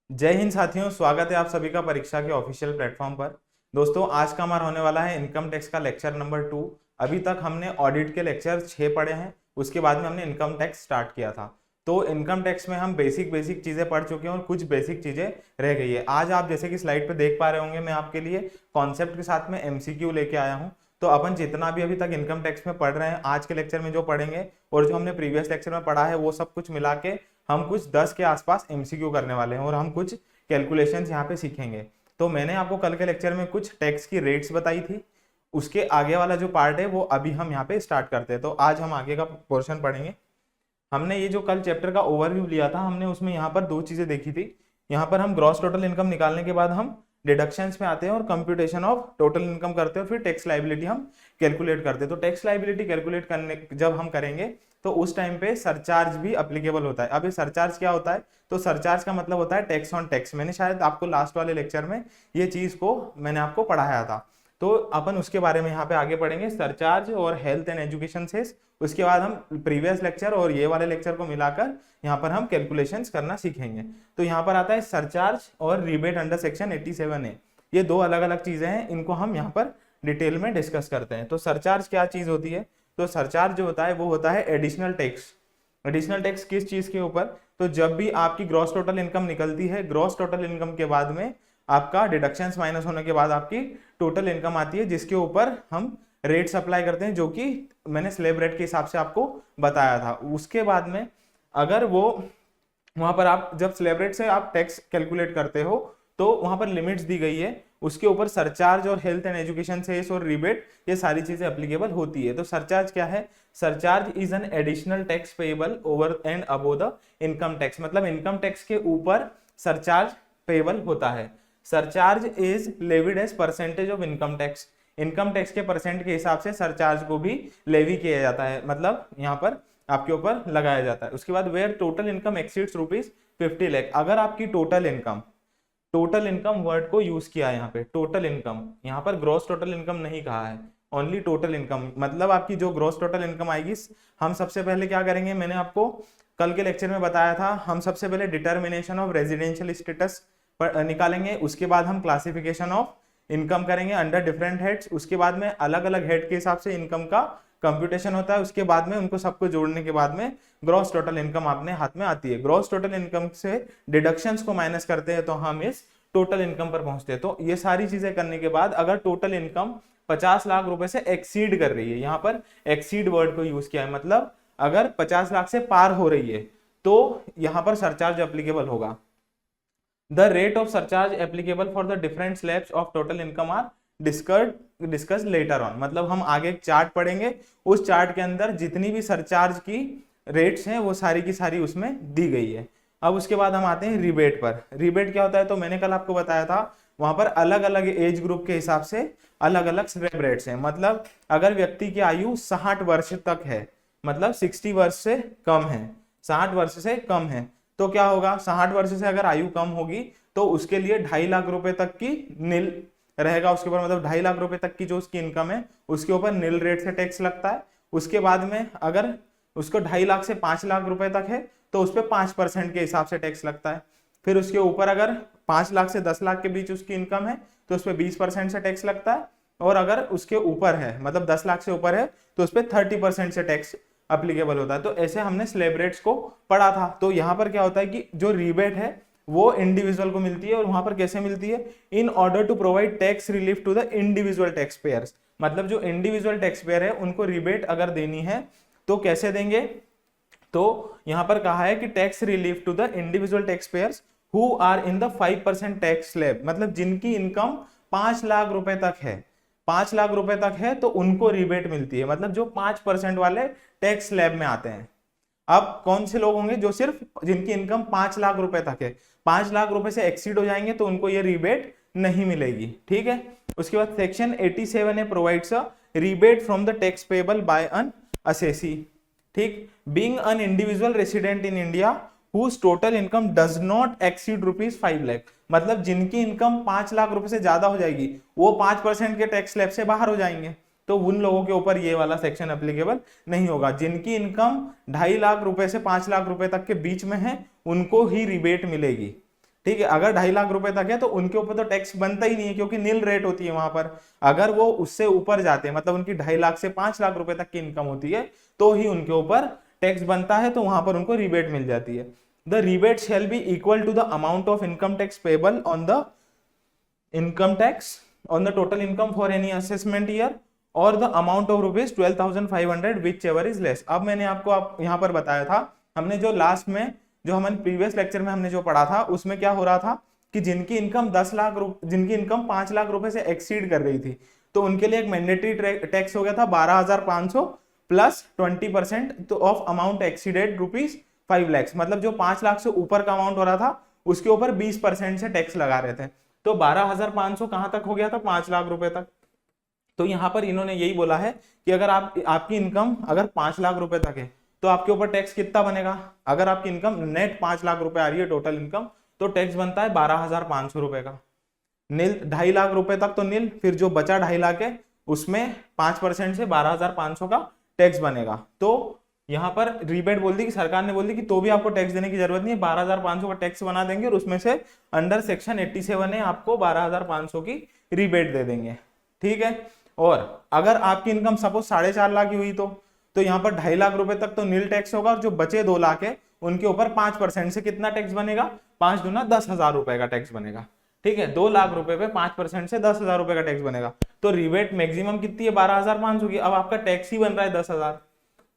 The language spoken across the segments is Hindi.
जय हिंद साथियों, स्वागत है आप सभी का परीक्षा के ऑफिशियल प्लेटफॉर्म पर। दोस्तों, आज का हमारा होने वाला है इनकम टैक्स का लेक्चर नंबर 2। अभी तक हमने ऑडिट के लेक्चर 6 पढ़े हैं, उसके बाद में हमने इनकम टैक्स स्टार्ट किया था। तो इनकम टैक्स में हम बेसिक बेसिक चीजें पढ़ चुके हैं और कुछ बेसिक चीजें रह गई है। आज आप जैसे कि स्लाइड पे देख पा रहे होंगे, मैं आपके लिए कॉन्सेप्ट के साथ में एमसीक्यू लेके आया हूँ। तो अपन जितना भी अभी तक इनकम टैक्स में पढ़ रहे हैं, आज के लेक्चर में जो पढ़ेंगे और जो हमने प्रीवियस लेक्चर में पढ़ा है, वो सब कुछ मिला के हम कुछ 10 के आसपास एमसीक्यू करने वाले हैं और हम कुछ कैलकुलेशंस यहाँ पे सीखेंगे। तो मैंने आपको कल के लेक्चर में कुछ टैक्स की रेट्स बताई थी, उसके आगे वाला जो पार्ट है वो अभी हम यहाँ पे स्टार्ट करते हैं। तो आज हम आगे का पोर्शन पढ़ेंगे। हमने ये जो कल चैप्टर का ओवरव्यू लिया था, हमने उसमें यहाँ पर दो चीजें देखी थी। यहाँ पर हम ग्रॉस टोटल इनकम निकालने के बाद हम डिडक्शंस में आते हैं और कंप्यूटेशन ऑफ टोटल इनकम करते हैं, फिर टैक्स लाइबिलिटी हम कैलकुलेट करते हैं। तो टैक्स लाइबिलिटी कैलकुलेट करने जब हम करेंगे तो उस टाइम पे सरचार्ज भी अप्लीकेबल होता है। अब ये सरचार्ज क्या होता है? तो सरचार्ज का मतलब होता है टैक्स ऑन टैक्स। मैंने शायद आपको लास्ट वाले लेक्चर में ये चीज को मैंने आपको पढ़ाया था, तो अपन उसके बारे में यहाँ पे आगे पढ़ेंगे, सरचार्ज और हेल्थ एंड एजुकेशन सेस। उसके बाद हम प्रीवियस लेक्चर और ये वाले लेक्चर को मिलाकर यहाँ पर हम कैलकुलेशंस करना सीखेंगे। तो यहाँ पर आता है सरचार्ज और रिबेट अंडर सेक्शन 87A। ये दो अलग अलग चीजें हैं, इनको हम यहाँ पर डिटेल में डिस्कस करते हैं। तो सरचार्ज क्या चीज होती है? तो सरचार्ज जो होता है वो होता है एडिशनल टैक्स। एडिशनल टैक्स किस चीज के ऊपर? तो जब भी आपकी ग्रॉस टोटल इनकम निकलती है, ग्रॉस टोटल इनकम के बाद में आपका डिडक्शंस माइनस होने के बाद आपकी टोटल इनकम आती है, जिसके ऊपर हम रेट्स अप्लाई करते हैं, जो कि मैंने स्लैब रेट के हिसाब से आपको बताया था। उसके बाद में अगर वो वहां पर आप जब स्लैब रेट से आप टैक्स कैलकुलेट करते हो तो वहां पर लिमिट्स दी गई है, उसके ऊपर सरचार्ज और हेल्थ एंड एजुकेशन सेस और रिबेट, ये सारी चीजें अप्लीकेबल होती है। तो सरचार्ज क्या है? Surcharge is an additional tax payable over and above the income tax. मतलब इनकम टैक्स के ऊपर सरचार्ज पेएबल होता है। Surcharge is levied as percentage of income tax. Income tax के परसेंट के हिसाब से सरचार्ज को भी लेवी किया जाता है, मतलब यहाँ पर आपके ऊपर लगाया जाता है। उसके बाद where total income exceeds ₹50 lakh, अगर आपकी टोटल इनकम वर्ड को यूज किया है यहाँ पे, टोटल इनकम, यहाँ पर ग्रॉस टोटल इनकम नहीं कहा है, ओनली टोटल इनकम। मतलब आपकी जो ग्रॉस टोटल इनकम आएगी, हम सबसे पहले क्या करेंगे, मैंने आपको कल के लेक्चर में बताया था, हम सबसे पहले डिटर्मिनेशन ऑफ रेजिडेंशियल स्टेटस निकालेंगे। उसके बाद हम क्लासिफिकेशन ऑफ इनकम करेंगे अंडर डिफरेंट हेड्स। उसके बाद में अलग अलग हेड के हिसाब से इनकम का कंप्यूटेशन होता है। उसके बाद में उनको सबको जोड़ने के बाद में ग्रॉस टोटल इनकम अपने हाथ में आती है। ग्रॉस टोटल इनकम से डिडक्शंस को माइनस करते हैं तो हम इस टोटल इनकम पर पहुंचते हैं। तो ये सारी चीजें करने के बाद अगर टोटल इनकम 50 लाख रुपए से एक्सीड कर रही है, यहाँ पर एक्सीड वर्ड को यूज किया है, मतलब अगर 50 लाख से पार हो रही है तो यहाँ पर सरचार्ज एप्लीकेबल होगा। The rate of surcharge applicable for the different slabs of total income are discussed later on। मतलब हम आगे एक चार्ट पढ़ेंगे, उस चार्ट के अंदर जितनी भी सरचार्ज की रेट्स हैं वो सारी की सारी उसमें दी गई है। अब उसके बाद हम आते हैं रिबेट पर। रिबेट क्या होता है? तो मैंने कल आपको बताया था, वहां पर अलग अलग एज ग्रुप के हिसाब से अलग अलग स्लैब रेट्स हैं। मतलब अगर व्यक्ति की आयु 60 वर्ष तक है, मतलब 60 वर्ष से कम है, 60 वर्ष से कम है, तो क्या होगा? 60 वर्ष से अगर आयु कम होगी तो उसके लिए 2.5 लाख रुपए तक की नील रहेगा उसके ऊपर, मतलब 2.5 लाख रुपए तक की जो उसकी इनकम है उसके ऊपर नील रेट से टैक्स लगता है। उसके बाद में अगर उसको 2.5 लाख से 5 लाख रुपए तक है तो उस पर 5% के हिसाब से टैक्स लगता है। फिर उसके ऊपर अगर 5 लाख से 10 लाख के बीच उसकी इनकम है तो उस पर 20% से टैक्स लगता है। और अगर उसके ऊपर है, मतलब 10 लाख से ऊपर है, तो उस पर 30% से टैक्स अप्लीकेबल होता है। तो ऐसे हमने स्लैब रेट्स को पढ़ा था। तो यहाँ पर क्या होता है कि जो रिबेट है वो इंडिविजुअल को मिलती है, और वहां पर कैसे मिलती है? In order to provide tax relief to the individual taxpayers. मतलब जो इंडिविजुअल टैक्स पेयर है उनको रिबेट अगर देनी है तो कैसे देंगे? तो यहाँ पर कहा है कि tax relief to the individual taxpayers who are in the 5% tax slab. मतलब जिनकी इनकम 5 लाख रुपए तक है, 5 लाख रुपए तक है, तो उनको रिबेट मिलती है। मतलब जो 5% वाले टैक्स स्लैब में आते हैं। अब कौन से लोग होंगे? जो सिर्फ जिनकी इनकम 5 लाख रुपए तक है, 5 लाख रुपए से एक्सीड हो जाएंगे तो उनको ये रिबेट नहीं मिलेगी। ठीक है। उसके बाद section 87A provides a rebate from the tax payable by an assessee. ठीक। Being an individual resident in India whose total income does not exceed ₹5 lakh. मतलब जिनकी इनकम 5 लाख रुपए से ज्यादा हो जाएगी वो 5% के टैक्स स्लैब से बाहर हो जाएंगे, तो उन लोगों के ऊपर ये वाला सेक्शन एप्लीकेबल नहीं होगा। जिनकी इनकम 2.5 लाख रुपए से 5 लाख रुपए तक के बीच में है उनको ही रिबेट मिलेगी। ठीक है, अगर 2.5 लाख रुपए तक है तो उनके ऊपर तो टैक्स बनता ही नहीं है, क्योंकि नील रेट होती है वहां पर। अगर वो उससे ऊपर जाते हैं, मतलब उनकी 2.5 लाख से 5 लाख रुपए तक की इनकम होती है, तो ही उनके ऊपर टैक्स बनता है, तो वहां पर उनको रिबेट मिल जाती है। The rebate shall be equal to the amount of income tax payable on the income tax on the total income for any assessment year और the amount of rupees 12,500 whichever is less. अब मैंने आपको यहाँ पर बताया था, हमने जो लास्ट में जो हमारे प्रीवियस लेक्चर में हमने जो पढ़ा था, उसमें क्या हो रहा था कि जिनकी इनकम 10 लाख जिनकी इनकम 5 लाख रुपए से एक्सीड कर रही थी, तो उनके लिए एक मैंडेटरी टैक्स हो गया था 12,500 plus 20% of amount exceeded rupees 5 lakh. मतलब जो 5 लाख से ऊपर का अमाउंट हो रहा था उसके ऊपर 20% से टैक्स लगा रहे थे। तो 12,500 कहां तक हो गया था, 5 लाख रुपए तक। तो यहां पर इन्होंने यही बोला है कि अगर आपकी इनकम अगर 5 लाख रुपए तक है तो आपके ऊपर टैक्स कितना बनेगा। अगर आपकी इनकम नेट 5 लाख रुपए आ रही है टोटल इनकम, तो टैक्स बनता है 12,500 रुपए का। नील 2.5 लाख रुपए तक तो नील, फिर जो बचा 2.5 लाख है उसमें 5% से 12,500 का टैक्स बनेगा। तो यहाँ पर रिबेट बोल दी कि सरकार ने बोल दी कि तो भी आपको टैक्स देने की जरूरत नहीं है, 12,500 का टैक्स बना देंगे और उसमें से अंडर सेक्शन 87 है आपको 12,500 की रिबेट दे देंगे। ठीक है, और अगर आपकी इनकम सपोज 4.5 लाख की हुई तो यहाँ पर 2.5 लाख रुपए तक तो नील टैक्स होगा, और जो बचे 2 लाख है उनके ऊपर 5% से कितना टैक्स बनेगा, 5 दूना 10,000 रुपए का टैक्स बनेगा। ठीक है, 2 लाख रुपए पे 5% से 10,000 रुपए का टैक्स बनेगा। तो रिबेट मैक्सिमम कितनी है, 12,500 की। अब आपका टैक्स ही बन रहा है 10,000,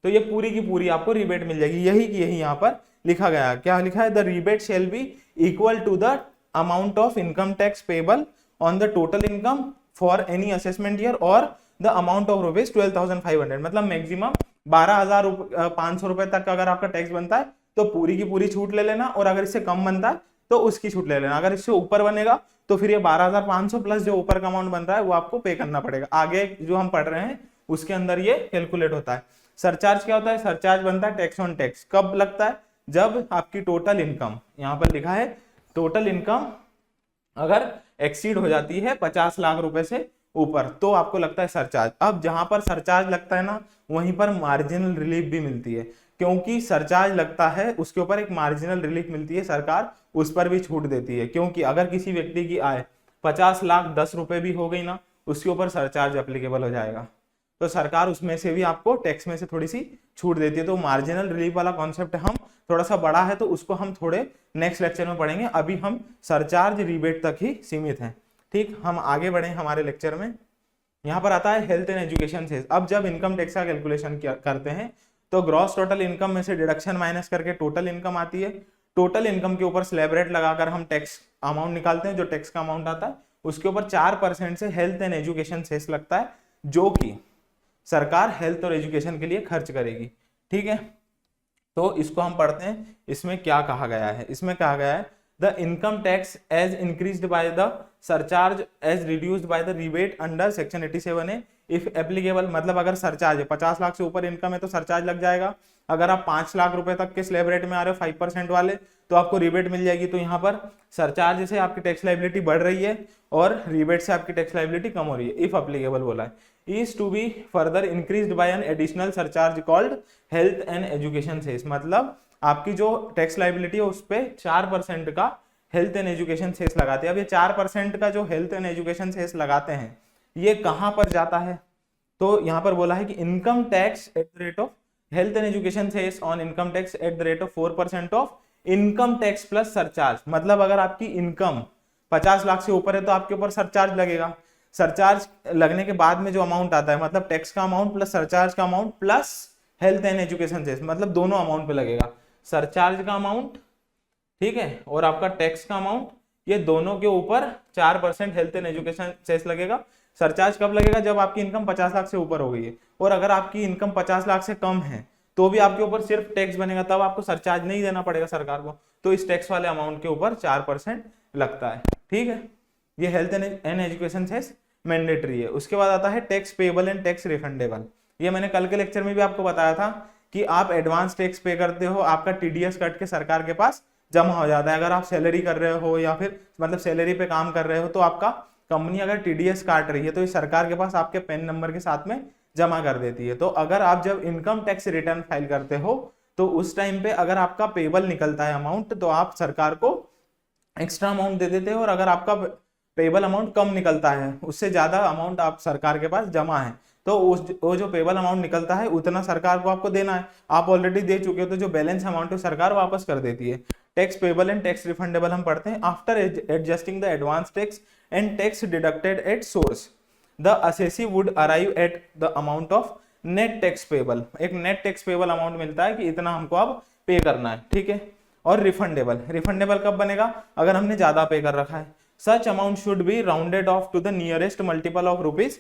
तो ये पूरी की पूरी आपको रिबेट मिल जाएगी। यही की यही यहाँ पर लिखा गया है। क्या लिखा है, the rebate shall be equal to the amount of income tax payable on the total income for any assessment year और द अमाउंट ऑफ रुपीज 12,500। मतलब मैक्सिमम 12,500 रुपए तक का अगर आपका टैक्स बनता है तो पूरी की पूरी छूट ले लेना, और अगर इससे कम बनता है तो उसकी छूट ले लेना। अगर इससे ऊपर बनेगा तो फिर ये 12,500 प्लस जो ऊपर का अमाउंट बन रहा है वो आपको पे करना पड़ेगा। आगे जो हम पढ़ रहे हैं उसके अंदर ये कैलकुलेट होता है। सरचार्ज क्या होता है, सरचार्ज बनता है टैक्स ऑन टैक्स। कब लगता है, जब आपकी टोटल इनकम, यहाँ पर लिखा है टोटल इनकम अगर एक्सीड हो जाती है 50 लाख रुपए से ऊपर, तो आपको लगता है सरचार्ज। अब जहां पर सरचार्ज लगता है ना, वहीं पर मार्जिनल रिलीफ भी मिलती है, क्योंकि सरचार्ज लगता है उसके ऊपर एक मार्जिनल रिलीफ मिलती है, सरकार उस पर भी छूट देती है। क्योंकि अगर किसी व्यक्ति की आय 50 लाख 10 रुपए भी हो गई ना, उसके ऊपर सरचार्ज एप्लीकेबल हो जाएगा, तो सरकार उसमें से भी आपको टैक्स में से थोड़ी सी छूट देती है। तो मार्जिनल रिलीफ वाला कॉन्सेप्ट हम थोड़ा सा बड़ा है, तो उसको हम थोड़े नेक्स्ट लेक्चर में पढ़ेंगे। अभी हम सरचार्ज रिबेट तक ही सीमित हैं। ठीक, हम आगे बढ़े हमारे लेक्चर में। यहाँ पर आता है हेल्थ एंड एजुकेशन सेस। अब जब इनकम टैक्स का कैलकुलेशन करते हैं तो ग्रॉस टोटल इनकम में से डिडक्शन माइनस करके टोटल इनकम आती है। टोटल इनकम के ऊपर स्लैब रेट लगाकर हम टैक्स अमाउंट निकालते हैं। जो टैक्स का अमाउंट आता है उसके ऊपर 4% से हेल्थ एंड एजुकेशन सेस लगता है, जो कि सरकार हेल्थ और एजुकेशन के लिए खर्च करेगी। ठीक है, तो इसको हम पढ़ते हैं। इसमें क्या कहा गया है, इसमें कहा गया है the income tax as increased by the surcharge as reduced by the rebate under section 87A if applicable. मतलब अगर सरचार्ज है 50 लाख से ऊपर इनकम है तो सरचार्ज लग जाएगा। अगर आप 5 लाख रुपए तक के स्लैब रेट में आ रहे हो 5% वाले, तो आपको रिबेट मिल जाएगी। तो यहाँ पर सरचार्ज से आपकी टैक्स लाइबिलिटी बढ़ रही है और रिबेट से आपकी टैक्स लाइबिलिटी कम हो रही है। इफ एप्लीकेबल बोला है, is to be further increased by an additional surcharge called health and education cess। मतलब आपकी जो टैक्स लाइबिलिटी है उस पर 4% का हेल्थ एंड एजुकेशन सेस लगाते हैं। अब ये 4% का जो हेल्थ एंड एजुकेशन सेस लगाते हैं ये कहां पर जाता है, तो यहाँ पर बोला है कि income tax at the rate of health and education cess on income tax at the rate of 4% of income tax plus surcharge. मतलब अगर आपकी इनकम 50 लाख से ऊपर है तो आपके ऊपर सरचार्ज लगेगा। सरचार्ज लगने के बाद में जो अमाउंट आता है, मतलब टैक्स का अमाउंट प्लस सरचार्ज का amount plus health and education cess, मतलब दोनों अमाउंट पे लगेगा। सरचार्ज का अमाउंट, ठीक है, और आपका टैक्स का अमाउंट, ये दोनों के ऊपर 4% हेल्थ एंड एजुकेशन सेस लगेगा। सरचार्ज कब लगेगा, जब आपकी इनकम 50 लाख से ऊपर हो गई है। और अगर आपकी इनकम 50 लाख से कम है तो भी आपके ऊपर सिर्फ टैक्स बनेगा, तब आपको सरचार्ज नहीं देना पड़ेगा सरकार को। तो इस टैक्स वाले अमाउंट के ऊपर 4% लगता है। ठीक है, ये health and education cess mandatory है। उसके बाद आता है tax payable and tax refundable. ये मैंने कल के लेक्चर में भी आपको बताया था कि आप एडवांस टैक्स पे करते हो, आपका टीडीएस कट के सरकार के पास जमा हो जाता है। अगर आप सैलरी कर रहे हो या फिर मतलब सैलरी पे काम कर रहे हो, तो आपका कंपनी अगर टीडीएस काट रही है तो ये सरकार के पास आपके पैन नंबर के साथ में जमा कर देती है। तो अगर आप जब इनकम टैक्स रिटर्न फाइल करते हो तो उस टाइम पे अगर आपका पेबल निकलता है अमाउंट, तो आप सरकार को एक्स्ट्रा अमाउंट दे देते हैं, और अगर आपका पेबल अमाउंट कम निकलता है, उससे ज्यादा अमाउंट आप सरकार के पास जमा है, तो वो जो पेबल अमाउंट निकलता है उतना सरकार को आपको देना है। आप ऑलरेडी दे चुके हो तो जो बैलेंस अमाउंट है सरकार वापस कर देती है। Tax payable and tax refundable हम पढ़ते हैं। After adjusting the advance tax and tax deducted at source the assessee would arrive at the amount of net tax payable. एक नेट टैक्स पेबल अमाउंट मिलता है कि इतना हमको अब पे करना है, ठीक है। और रिफंडेबल, रिफंडेबल कब बनेगा, अगर हमने ज्यादा पे कर रखा है। Such amount should be rounded off to the nearest multiple of ₹10,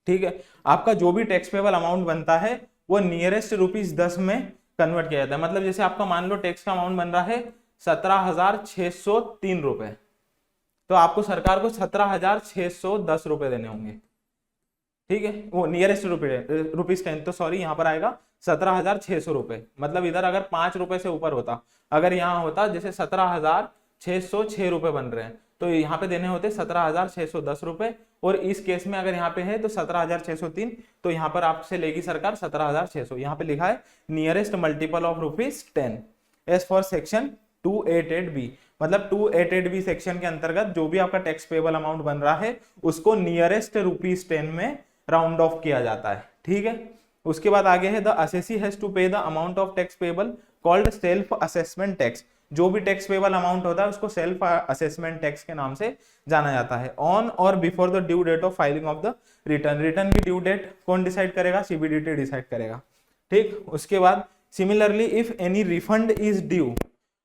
ठीक है। आपका जो भी टैक्स पेबल अमाउंट बनता है वो नियरेस्ट ₹10 में कन्वर्ट किया जाता है। मतलब जैसे आपका मान लो टैक्स का अमाउंट बन रहा है 17,603 रुपए, तो आपको सरकार को 17,610 रुपए देने होंगे, ठीक है। वो नियरेस्ट ₹10, तो सॉरी यहाँ पर आएगा 17,600 रुपए। मतलब इधर अगर 5 रुपए से ऊपर होता, अगर यहाँ होता जैसे 17,606 रुपए बन रहे हैं, तो यहाँ पे देने होते 17,610 रुपए, और इस केस में अगर यहाँ पे है तो 17,603, तो यहाँ पर आपसे लेगी सरकार 17,600। यहाँ पे लिखा है nearest multiple of ₹10 as for section 288B। मतलब 288B सेक्शन के अंतर्गत जो भी आपका टैक्स पेबल अमाउंट बन रहा है उसको नियरेस्ट ₹10 में राउंड ऑफ किया जाता है, ठीक है। उसके बाद आगे है द असेसी हैज टू पे the amount of tax payable called self assessment tax. जो भी टैक्स पेबल अमाउंट होता है उसको सेल्फ असेसमेंट टैक्स के नाम से जाना जाता है। On or before the due date of filing of the return. Return की ड्यू डेट कौन डिसाइड करेगा, CBDT डिसाइड करेगा, ठीक। उसके बाद similarly if any refund is due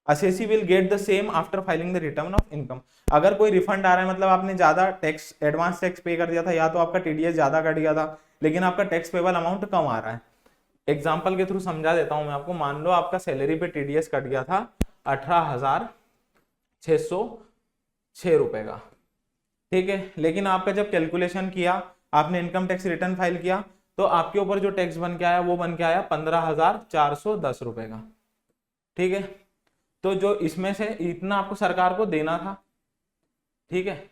assessee will get the same after filing the return of income. अगर कोई रिफंड आ रहा है, मतलब आपने ज्यादा टैक्स एडवांस टैक्स पे कर दिया था, या तो आपका TDS ज्यादा कट गया था लेकिन आपका टैक्स पेबल अमाउंट कम आ रहा है। एग्जाम्पल के थ्रू समझा देता हूं मैं आपको। मान लो आपका सैलरी पे TDS कट गया था 18,606 रुपए का, ठीक है। लेकिन आपका जब कैलकुलेशन किया, आपने इनकम टैक्स रिटर्न फाइल किया, तो आपके ऊपर जो टैक्स बन के आया वो बन के आया 15,410 रुपए का, ठीक है। तो जो इसमें से इतना आपको सरकार को देना था, ठीक है,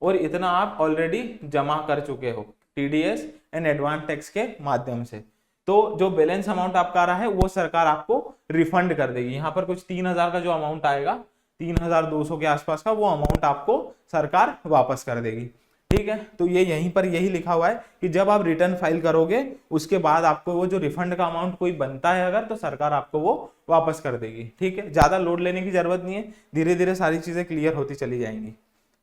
और इतना आप ऑलरेडी जमा कर चुके हो TDS एंड एडवांस टैक्स के माध्यम से। तो जो बैलेंस अमाउंट आपका आ रहा है वो सरकार आपको रिफंड कर देगी। यहाँ पर कुछ 3,000 का जो अमाउंट आएगा, 3,200 के आसपास का, वो अमाउंट आपको सरकार वापस कर देगी, ठीक है। तो ये यहीं पर यही लिखा हुआ है कि जब आप रिटर्न फाइल करोगे उसके बाद आपको वो जो रिफंड का अमाउंट कोई बनता है अगर, तो सरकार आपको वो वापस कर देगी, ठीक है। ज्यादा लोड लेने की जरूरत नहीं है, धीरे धीरे सारी चीजें क्लियर होती चली जाएंगी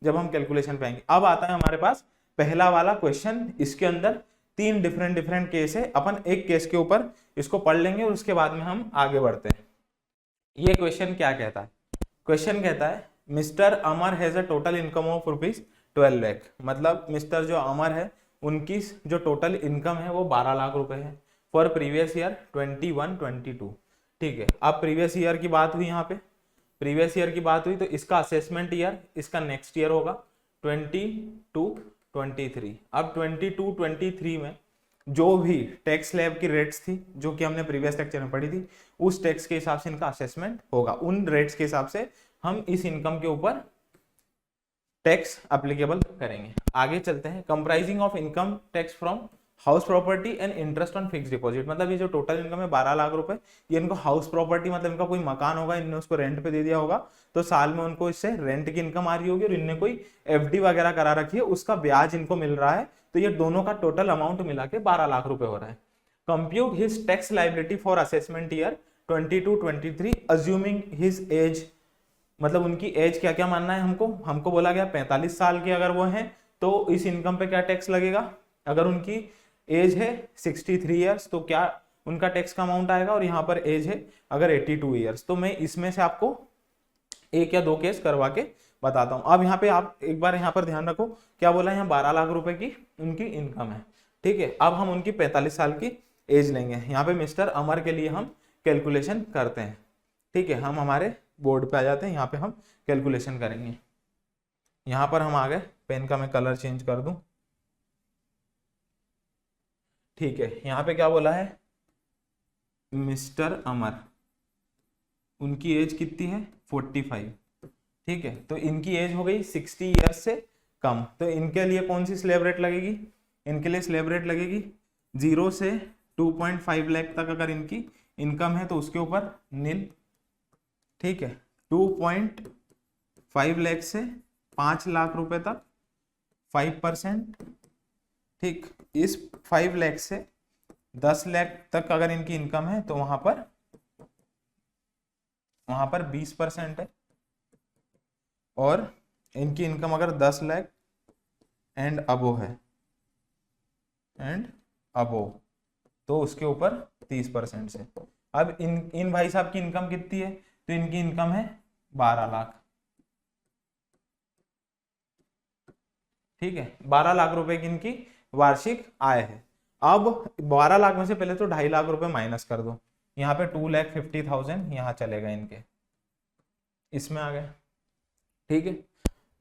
जब हम कैलकुलेशन पे आएंगे। अब आता है हमारे पास पहला वाला क्वेश्चन। इसके अंदर 3 डिफरेंट केस है। अपन एक केस के ऊपर इसको पढ़ लेंगे और उसके बाद में हम आगे बढ़ते हैं। ये क्वेश्चन क्या कहता है, क्वेश्चन कहता है mister Amar has a total income of ₹12 lakh. मतलब मिस्टर जो अमर है उनकी जो टोटल इनकम है वो 12 लाख रुपए है फॉर प्रीवियस ईयर 21-22, ठीक है। अब प्रीवियस ईयर की बात हुई, यहाँ पे प्रीवियस ईयर की बात हुई, तो इसका असेसमेंट ईयर इसका नेक्स्ट ईयर होगा 22-23। अब 22-23 में जो भी टैक्स स्लैब की रेट्स थी जो कि हमने प्रीवियस लेक्चर में पढ़ी थी, उस टैक्स के हिसाब से इनका असेसमेंट होगा। उन रेट्स के हिसाब से हम इस इनकम के ऊपर टैक्स एप्लीकेबल करेंगे। आगे चलते हैं। Comprising of income tax from house property and interest on fix deposit. मतलब ये जो टोटल इनकम है 12 लाख रुपए, ये इनको हाउस प्रॉपर्टी मतलब इनका कोई मकान होगा, इनने उसको रेंट पे दे दिया होगा, तो साल में उनको इससे रेंट की इनकम आ रही होगी, और इनने कोई FD वगैरह करा रखी है, उसका ब्याज इनको मिल रहा है। तो ये दोनों का टोटल अमाउंट मिला के 12 लाख रुपए हो रहा है। Compute his tax liability for assessment year 22-23 assuming his age. मतलब उनकी एज क्या क्या मानना है हमको बोला गया 45 साल के अगर वो हैं तो इस इनकम पे क्या टैक्स लगेगा। अगर उनकी एज है 63 ईयर्स तो क्या उनका टैक्स का अमाउंट आएगा, और यहाँ पर एज है अगर 82 ईयर्स। तो मैं इसमें से आपको 1 या 2 केस करवा के बताता हूँ। अब यहाँ पे आप एक बार यहाँ पर ध्यान रखो, क्या बोला, यहाँ 12 लाख रुपए की उनकी इनकम है, ठीक है। अब हम उनकी 45 साल की एज लेंगे। यहाँ पे मिस्टर अमर के लिए हम कैलकुलेशन करते हैं, ठीक है। हम हमारे बोर्ड पे आ जाते हैं, यहाँ पे हम कैलकुलेशन करेंगे। यहाँ पर हम आ गए, पेन का मैं कलर चेंज कर दूं, ठीक है। यहाँ पे क्या बोला है, मिस्टर अमर, उनकी एज कितनी है 45, ठीक है। तो इनकी एज हो गई 60 ईयर्स से कम, तो इनके लिए कौन सी स्लैब रेट लगेगी, इनके लिए स्लैब रेट लगेगी 0 से 2.5 लाख तक अगर इनकी इनकम है तो उसके ऊपर नील, ठीक है। 5 लाख से 5 लाख रुपए तक 5%। ठीक, इस 5 लाख से 10 लाख तक अगर इनकी इनकम है तो वहां पर 20% है। और इनकी इनकम अगर 10 लाख एंड अबो है तो उसके ऊपर 30% से। अब इन भाई साहब की इनकम कितनी है, तो इनकी इनकम है 12 लाख। ठीक है, 12 लाख रुपए की इनकी वार्षिक आय है। अब 12 लाख में से पहले तो 2.5 लाख रुपए माइनस कर दो, यहाँ पे 2,50,000 यहाँ चले गए इनके, इसमें आ गए। ठीक है,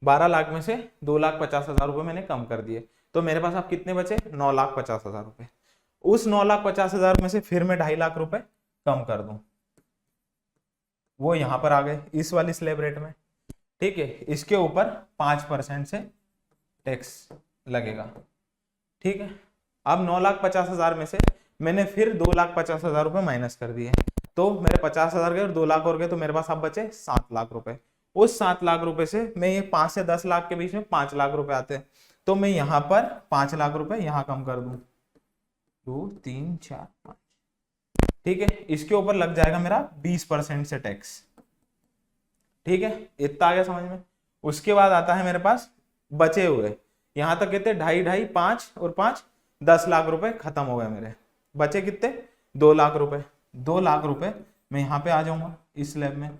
12 लाख में से 2,50,000 रुपए मैंने कम कर दिए, तो मेरे पास अब कितने बचे, 9,50,000 रुपए। उस 9,50,000 में से फिर मैं 2.5 लाख रुपए कम कर दूं, वो यहां पर आ गए इस वाली स्लैब रेट में। ठीक है, इसके ऊपर 5% से टैक्स लगेगा। ठीक है, अब 9,50,000 में से मैंने फिर 2,50,000 रुपए माइनस कर दिए, तो मेरे 50,000 गए और 2 लाख और गए, तो मेरे पास अब बचे 7 लाख रुपए। उस 7 लाख रुपए से मैं ये 5 से 10 लाख के बीच में 5 लाख रुपए आते हैं, तो मैं यहाँ पर 5 लाख रुपए यहाँ कम कर दूं, 2 3 4 5। ठीक है, इसके ऊपर लग जाएगा मेरा 20% से टैक्स। ठीक है, इतना आ गया समझ में। उसके बाद आता है मेरे पास बचे हुए, यहां तक कितने, 2.5 5 और 5 10 लाख रुपए खत्म हो गए मेरे। बचे कितने, 2 लाख रुपए। 2 लाख रुपए मैं यहाँ पे आ जाऊंगा इस स्लैब में,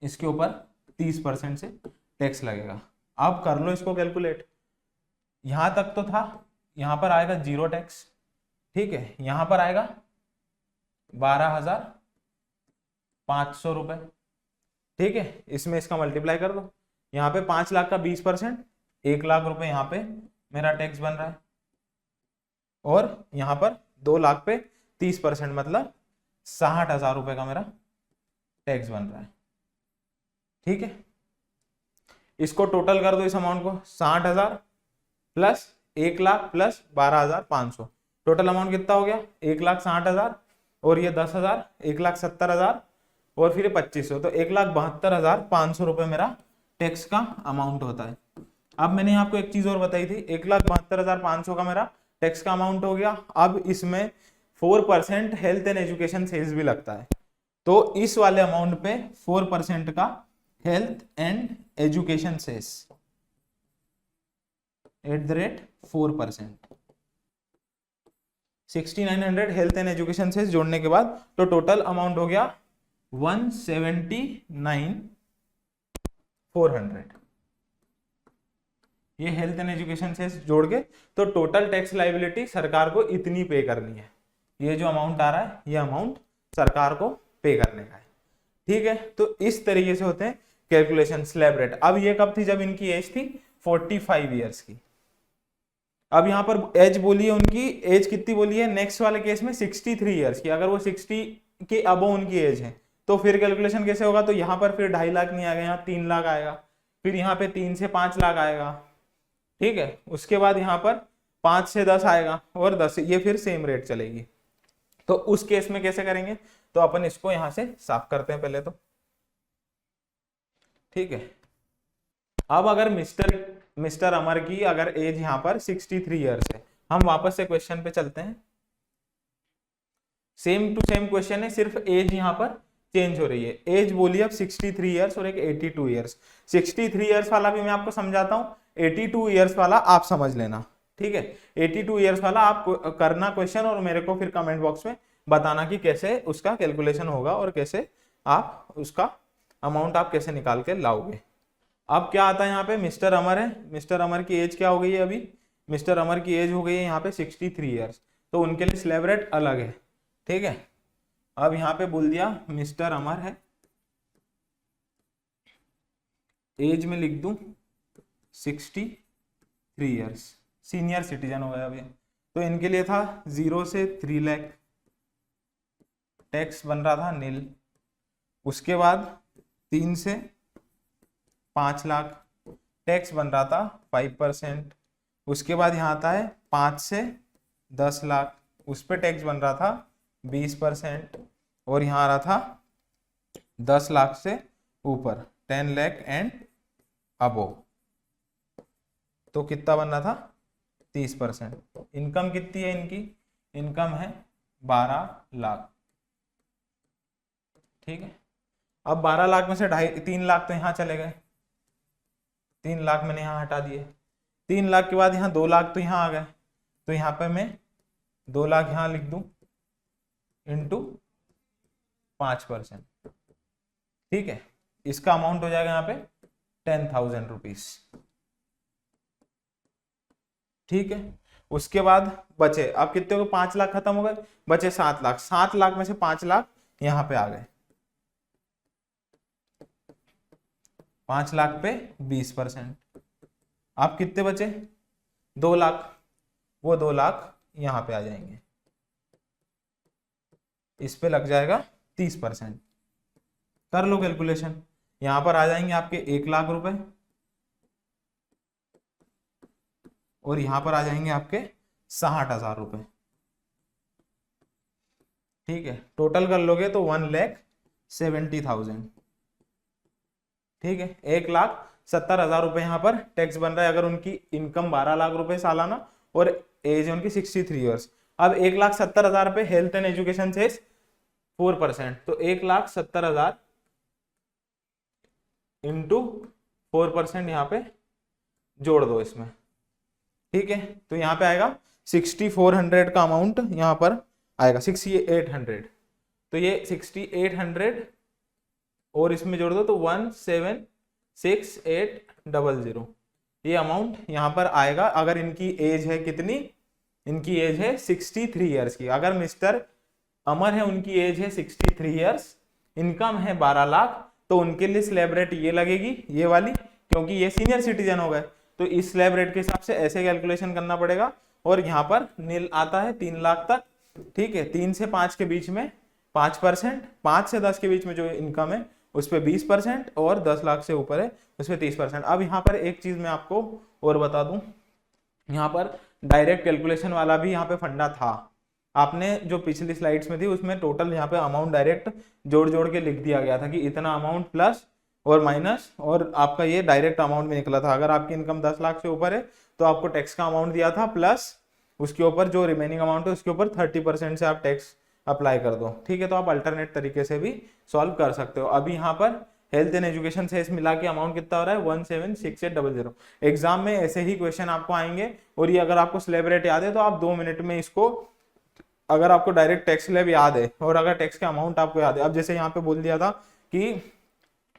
इसके ऊपर 30% से टैक्स लगेगा। अब कर लो इसको कैलकुलेट, यहां तक तो था, यहां पर आएगा 0 टैक्स। ठीक है, यहां पर आएगा 12,500 रुपए। ठीक है, इसमें इसका मल्टीप्लाई कर दो, यहाँ पे 5 लाख का 20%, 1 लाख रुपए यहाँ पे मेरा टैक्स बन रहा है, और यहाँ पर 2 लाख पे 30% मतलब 60,000 रुपए का मेरा टैक्स बन रहा है। ठीक है, इसको टोटल कर दो इस अमाउंट को, 60,000 plus 1 lakh plus 12,500, total amount कितना हो गया, 1,60,000 और ये 10,000, 1,70,000 और फिर 2500, तो 1,72,500 रुपए मेरा टैक्स का अमाउंट होता है। अब मैंने आपको एक चीज और बताई थी, 1,72,500 का मेरा टैक्स का अमाउंट हो गया। अब इसमें 4% हेल्थ एंड एजुकेशन सेस भी लगता है, तो इस वाले अमाउंट पे 4% का health and education cess @4%, 6,900 health and education cess जोड़ने के बाद तो टोटल अमाउंट हो गया 179,400। ये हेल्थ एंड एजुकेशन सेस जोड़ के तो टोटल टैक्स लायबिलिटी सरकार को इतनी पे करनी है। ये जो अमाउंट आ रहा है ये अमाउंट सरकार को पे करने का है। ठीक है, तो इस तरीके से होते हैं कैलकुलेशन स्लैब रेट। अब ये कब थी, जब इनकी एज थी 45 ईयर्स की। अब यहाँ पर एज बोली है, उनकी एज कितनी बोली है, नेक्स्ट वाले केस में 63 ईयर्स की। अगर वो 60 के अबो उनकी एज है तो फिर कैलकुलेशन कैसे होगा, तो यहाँ पर फिर 2.5 लाख नहीं आएगा, यहाँ 3 लाख आएगा, फिर यहाँ पे 3 से 5 लाख आएगा। ठीक है, उसके बाद यहाँ पर 5 से 10 आएगा और 10 ये फिर सेम रेट चलेगी। तो उस केस में कैसे करेंगे, तो अपन इसको यहां से साफ करते हैं पहले तो। ठीक है, अब अगर मिस्टर अमर की अगर एज यहाँ पर 63 ईयर्स है, हम वापस से क्वेश्चन पे चलते हैं। सेम टू सेम क्वेश्चन है, सिर्फ एज यहाँ पर चेंज हो रही है। एज बोलिए अब 63 ईयर्स और एक 82 ईयर्स। 63 ईयर्स वाला भी मैं आपको समझाता हूँ, 82 ईयर्स वाला आप समझ लेना। ठीक है, 82 ईयर्स वाला आप करना क्वेश्चन और मेरे को फिर कमेंट बॉक्स में बताना कि कैसे उसका कैलकुलेशन होगा और कैसे आप उसका अमाउंट आप कैसे निकाल के लाओगे। अब क्या आता है यहाँ पे, मिस्टर अमर है, मिस्टर अमर की एज क्या हो गई है, अभी मिस्टर अमर की एज हो गई है यहाँ पे 63 ईयर्स, तो उनके लिए स्लैब रेट अलग है। ठीक है, अब यहाँ पे बोल दिया मिस्टर अमर है, एज में लिख दूं 63 ईयर्स, सीनियर सिटीजन हो गया अभी। तो इनके लिए था 0 से 3 लाख टैक्स बन रहा था नील, उसके बाद 3 से 5 लाख टैक्स बन रहा था 5%, उसके बाद यहाँ आता है 5 से 10 लाख, उस पर टैक्स बन रहा था 20%, और यहाँ आ रहा था 10 लाख से ऊपर 10 लाख एंड अबोव, तो कितना बन रहा था 30%। इनकम कितनी है इनकी, इनकम है 12 लाख। ठीक है, अब 12 लाख में से 3 लाख तो यहाँ चले गए, 3 लाख मैंने यहाँ हटा दिए। 3 लाख के बाद यहाँ 2 लाख तो यहाँ आ गए, तो यहाँ पे मैं 2 लाख यहाँ लिख दूं इंटू 5%। ठीक है, इसका अमाउंट हो जाएगा यहाँ पे 10,000 रुपीज। ठीक है, उसके बाद बचे, अब कितने हो गए, 5 लाख खत्म हो गए, बचे 7 लाख। 7 लाख में से 5 लाख यहाँ पे आ गए, 5 लाख पे 20%। आप कितने बचे, 2 लाख, वो 2 लाख यहाँ पे आ जाएंगे, इस पे लग जाएगा 30%। कर लो कैलकुलेशन, यहां पर आ जाएंगे आपके 1 लाख रुपए और यहां पर आ जाएंगे आपके 60,000 रुपए। ठीक है, टोटल कर लोगे तो 1,70,000। ठीक है, 1,70,000 रुपए यहाँ पर टैक्स बन रहा है अगर उनकी इनकम 12 लाख रुपए सालाना और एज है उनकी 63 ईयर्स। अब 1,70,000 रुपए हेल्थ एंड एजुकेशन से 4%, तो 1,70,000 इंटू 4% यहाँ पे जोड़ दो इसमें। ठीक है, तो यहाँ पे आएगा 6,400 का अमाउंट यहाँ पर आएगा, 6,800। तो ये 6,800 और इसमें जोड़ दो तो 1,768,000 ये अमाउंट यहाँ पर आएगा। अगर इनकी एज है कितनी, इनकी एज है 63 ईयर्स की। अगर मिस्टर अमर है उनकी एज है 63 ईयर्स, इनकम है 12 लाख, तो उनके लिए स्लैब रेट ये लगेगी, ये वाली, क्योंकि ये सीनियर सिटीजन हो गए। तो इस स्लैब रेट के हिसाब से ऐसे कैलकुलेशन करना पड़ेगा। और यहाँ पर नील आता है 3 लाख तक। ठीक है, 3 से 5 के बीच में 5%, 5 से 10 के बीच में जो इनकम है उस पर 20% और 10 लाख से ऊपर है उस पर 30%। अब यहाँ पर एक चीज मैं आपको और बता दूं, यहाँ पर डायरेक्ट कैलकुलेशन वाला भी यहाँ पे फंडा था। आपने जो पिछली स्लाइड्स में थी उसमें टोटल यहाँ पे अमाउंट डायरेक्ट जोड़ जोड़ के लिख दिया गया था कि इतना अमाउंट प्लस और माइनस, और आपका ये डायरेक्ट अमाउंट में निकला था। अगर आपकी इनकम 10 लाख से ऊपर है तो आपको टैक्स का अमाउंट दिया था, प्लस उसके ऊपर जो रिमेनिंग अमाउंट है उसके ऊपर 30% से आप टैक्स अप्लाई कर दो। ठीक है, तो आप अल्टरनेट तरीके से भी सॉल्व कर सकते हो। अभी यहाँ पर हेल्थ एंड एजुकेशन से मिला के अमाउंट कितना हो रहा है 1,768,000। एग्जाम में ऐसे ही क्वेश्चन आपको आएंगे, और ये अगर आपको स्लैब रेट याद है तो आप 2 मिनट में इसको, अगर आपको डायरेक्ट टैक्स स्लैब याद है और अगर टैक्स के अमाउंट आपको याद है, अब जैसे यहाँ पे बोल दिया था कि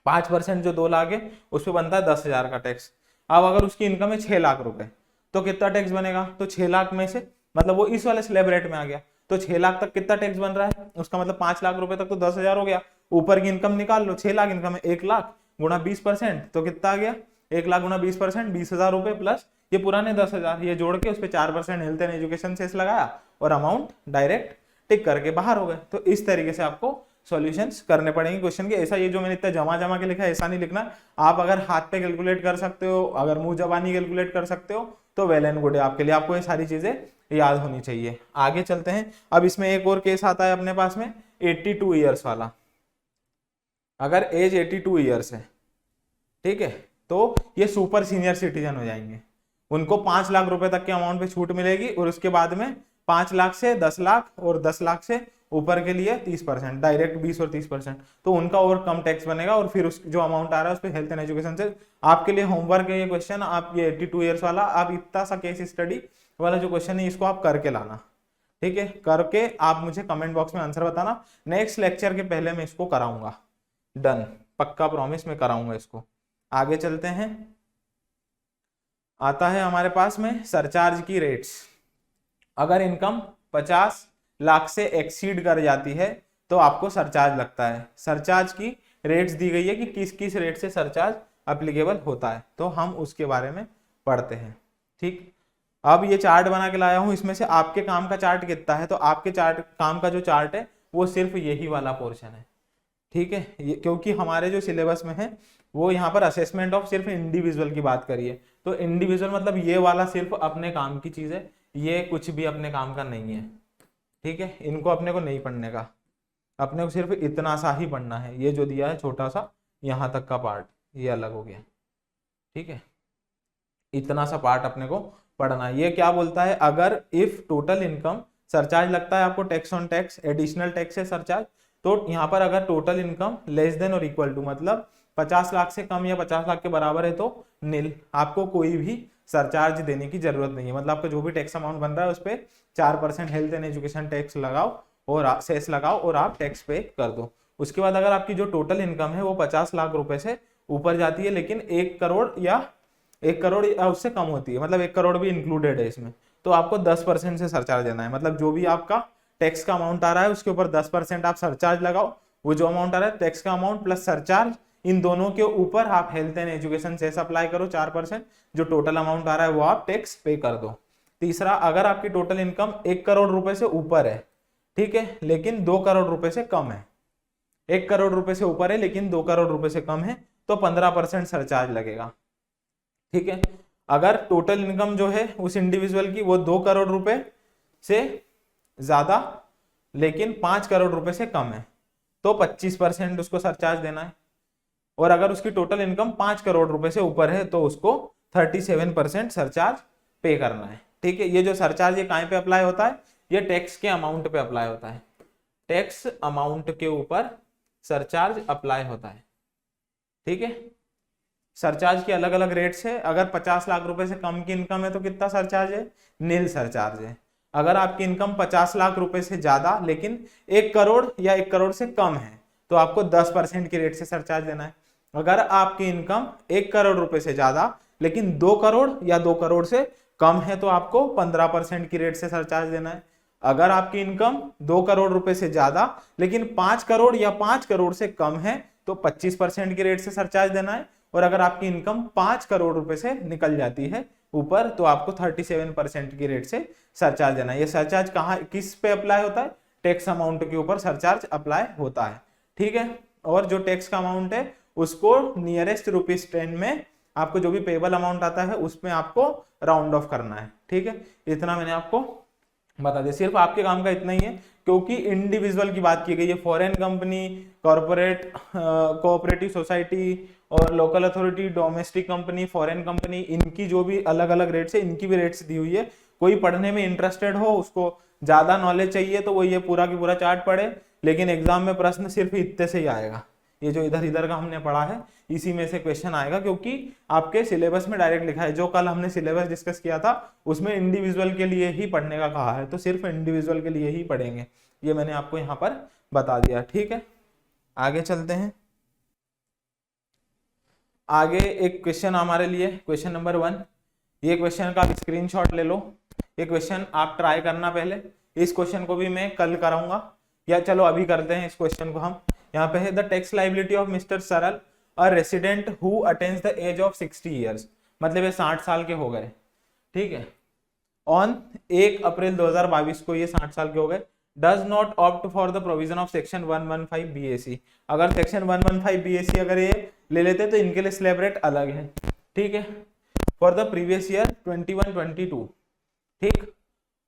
5% जो 2 लाख है उस पर बनता है 10,000 का टैक्स। अब अगर उसकी इनकम है 6 लाख रुपए तो कितना टैक्स बनेगा, तो 6 लाख में से, मतलब वो इस वाले स्लैब रेट में आ गया, तो 6 लाख तक कितना टैक्स बन रहा है, उसका मतलब 5 लाख रुपए तक तो 10,000 हो गया। ऊपर की इनकम निकाल लो, 6 लाख इनकम है, 1 लाख गुणा 20% तो कितना आ गया, 1 लाख गुणा 20% 20,000 रुपए प्लस ये पुराने 10,000, ये जोड़ के उस पर 4% हेल्थ एंड एजुकेशन सेस लगाया और अमाउंट डायरेक्ट टिक करके बाहर हो गए। तो इस तरीके से आपको सॉल्यूशंस करने पड़ेंगे क्वेश्चन के। ऐसा ये जो मैंने इतना जमा के लिखा है ऐसा नहीं लिखना, आप अगर हाथ पे कैलकुलेट कर सकते हो, अगर मुंह जबानी कैलकुलेट कर सकते हो तो वेल एंड गुड है आपके लिए, आपको ये सारी चीजें याद होनी चाहिए। आगे चलते हैं। अब इसमें एक और केस आता है अपने पास में 82 ईयर्स वाला। अगर एज 82 ईयर्स है, ठीक है, तो ये सुपर सीनियर सिटीजन हो जाएंगे, उनको 5 लाख रुपए तक के अमाउंट पे छूट मिलेगी, और उसके बाद में 5 लाख से 10 लाख और 10 लाख से ऊपर के लिए 30%, डायरेक्ट 20 और 30%, तो उनका और कम टैक्स बनेगा। और फिर उस जो अमाउंट आ रहा है उस पर हेल्थ एंड एजुकेशन से आपके लिए होमवर्क है ये क्वेश्चन। आप ये 82 ईयर्स वाला, आप इतना सा केस स्टडी वाला जो क्वेश्चन है इसको आप करके लाना, ठीक है, करके आप मुझे कमेंट बॉक्स में आंसर बताना। नेक्स्ट लेक्चर के पहले मैं इसको कराऊंगा, डन, पक्का प्रॉमिस में कराऊंगा इसको। आगे चलते हैं। आता है हमारे पास में सरचार्ज की रेट्स। अगर इनकम 50 लाख से एक्सीड कर जाती है तो आपको सरचार्ज लगता है। सरचार्ज की रेट्स दी गई है कि किस किस रेट से सरचार्ज अप्लीकेबल होता है, तो हम उसके बारे में पढ़ते हैं। ठीक, अब ये चार्ट बना के लाया हूं, इसमें से आपके काम का चार्ट कितना है, तो आपके चार्ट काम का जो चार्ट है वो सिर्फ यही वाला पोर्शन है, ठीक है, क्योंकि हमारे जो सिलेबस में है वो यहाँ पर असेसमेंट ऑफ सिर्फ इंडिविजुअल की बात करिए, तो इंडिविजुअल मतलब ये वाला सिर्फ अपने काम की चीज है, ये कुछ भी अपने काम का नहीं है, ठीक है, इनको अपने को नहीं पढ़ने का, अपने को सिर्फ इतना सा ही पढ़ना है, ये जो दिया है छोटा सा यहाँ तक का पार्ट, ये अलग हो गया, ठीक है। इतना सा पार्ट अपने को पढ़ना है। ये क्या बोलता है, अगर इफ टोटल इनकम, सरचार्ज लगता है आपको tax on tax, additional tax है सरचार्ज, तो यहाँ पर अगर टोटल इनकम लेस देन और इक्वल टू, मतलब 50 लाख से कम या 50 लाख के बराबर है तो नील, आपको कोई भी सरचार्ज देने की जरूरत नहीं है। मतलब आपका जो भी टैक्स अमाउंट बन रहा है उस पर 4% हेल्थ एंड एजुकेशन टैक्स लगाओ और सेस लगाओ और आप टैक्स पे कर दो। उसके बाद अगर आपकी जो टोटल इनकम है वो 50 लाख रुपए से ऊपर जाती है लेकिन 1 करोड़ या उससे कम होती है, मतलब 1 करोड़ भी इंक्लूडेड है इसमें, तो आपको 10% से सरचार्ज देना है। मतलब जो भी आपका टैक्स का अमाउंट आ रहा है उसके ऊपर 10% आप सरचार्ज लगाओ। वो जो अमाउंट आ रहा है टैक्स का अमाउंट प्लस सरचार्ज, इन दोनों के ऊपर आप health and education cess apply करो 4%, जो टोटल अमाउंट आ रहा है वो आप टैक्स पे कर दो। तीसरा, अगर आपकी टोटल इनकम 1 करोड़ रुपए से ऊपर है, ठीक है, लेकिन 2 करोड़ रुपए से कम है, 1 करोड़ रुपए से ऊपर है लेकिन 2 करोड़ रुपए से कम है, तो 15% सरचार्ज लगेगा, ठीक है। अगर टोटल इनकम जो है उस इंडिविजुअल की वो 2 करोड़ रुपए से ज्यादा लेकिन 5 करोड़ रुपए से कम है तो 25% उसको सरचार्ज देना है। और अगर उसकी टोटल इनकम 5 करोड़ रुपए से ऊपर है तो उसको 37% सरचार्ज पे करना है, ठीक है। ये जो सरचार्ज ये कहाँ पे अप्लाई होता है, ये टैक्स के अमाउंट पे अप्लाई होता है, टैक्स अमाउंट के ऊपर सरचार्ज अप्लाई होता है, ठीक है। सरचार्ज के अलग अलग रेट्स है। अगर 50 लाख रुपए से कम की इनकम है तो कितना सरचार्ज है, नील सरचार्ज है। अगर आपकी इनकम 50 लाख रुपए से ज्यादा लेकिन 1 करोड़ या 1 करोड़ से कम है तो आपको 10% की रेट से सरचार्ज देना है। अगर आपकी इनकम 1 करोड़ रुपए से ज्यादा लेकिन 2 करोड़ या 2 करोड़ से कम है तो आपको 15% की रेट से सरचार्ज देना है। अगर आपकी इनकम 2 करोड़ रुपए से ज्यादा लेकिन 5 करोड़ या 5 करोड़ से कम है तो 25% की रेट से सरचार्ज देना है। और अगर आपकी इनकम 5 करोड़ रुपए से निकल जाती है ऊपर तो आपको 37% की रेट से सरचार्ज देना है। ये सरचार्ज कहाँ किस पे अप्लाई होता है, टैक्स अमाउंट के ऊपर सरचार्ज अप्लाई होता है, ठीक है। और जो टैक्स का अमाउंट है उसको नियरेस्ट ₹10 में आपको जो भी पेबल अमाउंट आता है उसमें आपको राउंड ऑफ करना है, ठीक है। इतना मैंने आपको बता दिया, सिर्फ आपके काम का इतना ही है क्योंकि इंडिविजुअल की बात की गई है। Foreign company, corporate, cooperative society और local authority, domestic company, foreign company, इनकी जो भी अलग अलग रेट्स है इनकी भी रेट्स दी हुई है। कोई पढ़ने में इंटरेस्टेड हो, उसको ज्यादा नॉलेज चाहिए तो वो ये पूरा की पूरा चार्ट पढ़े, लेकिन एग्जाम में प्रश्न सिर्फ इतने से ही आएगा। ये जो इधर इधर का हमने पढ़ा है इसी में से क्वेश्चन आएगा क्योंकि आपके सिलेबस में डायरेक्ट लिखा है। जो कल हमने सिलेबस डिस्कस किया था उसमें इंडिविजुअल के लिए ही पढ़ने का कहा है तो सिर्फ इंडिविजुअल के लिए ही पढ़ेंगे, ये मैंने आपको यहाँ पर बता दिया, ठीक है। आगे चलते हैं। आगे एक क्वेश्चन हमारे लिए, क्वेश्चन नंबर 1। ये क्वेश्चन का स्क्रीनशॉट ले लो। ये क्वेश्चन आप ट्राई करना पहले। इस क्वेश्चन को भी मैं कल कराऊंगा या चलो अभी करते हैं इस क्वेश्चन को हम। यहाँ पे है the tax liability of mister Saral a resident who attains the age of 60 years, मतलब ये 60 साल के हो गए, ठीक है। ऑन 1 अप्रैल 2022 को ये 60 साल के हो गए। Does not opt for the provision of section 115 BAC। अगर सेक्शन 115 BAC अगर ये ले लेते तो इनके लिए स्लैब रेट अलग है, ठीक है, फॉर द प्रीवियस ईयर 21-22, ठीक।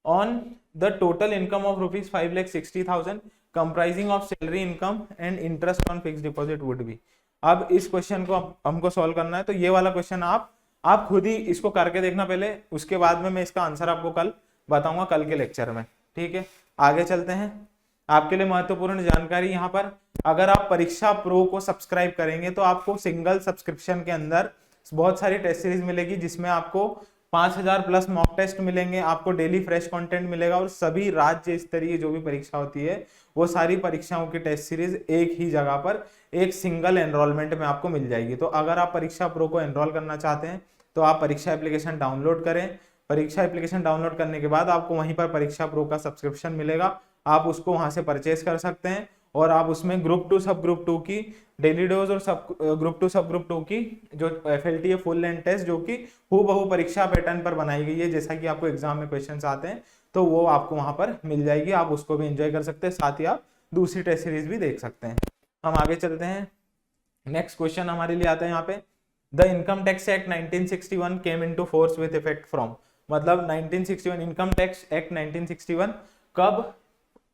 On the total income of ₹5,60,000 comprising of salary income and interest on fix deposit would be. अब इस क्वेश्चन को हमको सॉल्व करना है तो ये वाला क्वेश्चन आप खुद ही इसको करके देखना पहले, उसके बाद में मैं इसका आंसर आपको कल बताऊंगा कल के लेक्चर में, ठीक है। आगे चलते हैं। आपके लिए महत्वपूर्ण जानकारी यहाँ पर, अगर आप परीक्षा प्रो को सब्सक्राइब करेंगे तो आपको सिंगल सब्सक्रिप्शन के अंदर बहुत सारी टेस्ट सीरीज मिलेगी जिसमें आपको 5000 प्लस मॉक टेस्ट मिलेंगे, आपको डेली फ्रेश कंटेंट मिलेगा और सभी राज्य स्तरीय जो भी परीक्षा होती है वो सारी परीक्षाओं की टेस्ट सीरीज एक ही जगह पर एक सिंगल एनरोलमेंट में आपको मिल जाएगी। तो अगर आप परीक्षा प्रो को एनरोल करना चाहते हैं तो आप परीक्षा एप्लीकेशन डाउनलोड करें। परीक्षा एप्लीकेशन डाउनलोड करने के बाद आपको वहीं पर परीक्षा प्रो का सब्सक्रिप्शन मिलेगा, आप उसको वहां से परचेज कर सकते हैं और आप उसमें ग्रुप 2 सब ग्रुप 2 की डेली डोज और ग्रुप 2 सब ग्रुप 2 की जो FLT है फुल लेंथ टेस्ट जो कि हूबहू परीक्षा पैटर्न पर बनाई गई है जैसा कि आपको एग्जाम में क्वेश्चंस आते हैं तो वो आपको वहां पर मिल जाएगी, आप उसको भी एंजॉय कर सकते हैं, साथ ही आप दूसरी टेस्ट सीरीज भी देख सकते हैं। हम आगे चलते हैं। नेक्स्ट क्वेश्चन हमारे लिए आता है यहाँ पे, the income tax act 1961 came into force with effect from, मतलब 1961 इनकम टैक्स एक्ट 1961 कब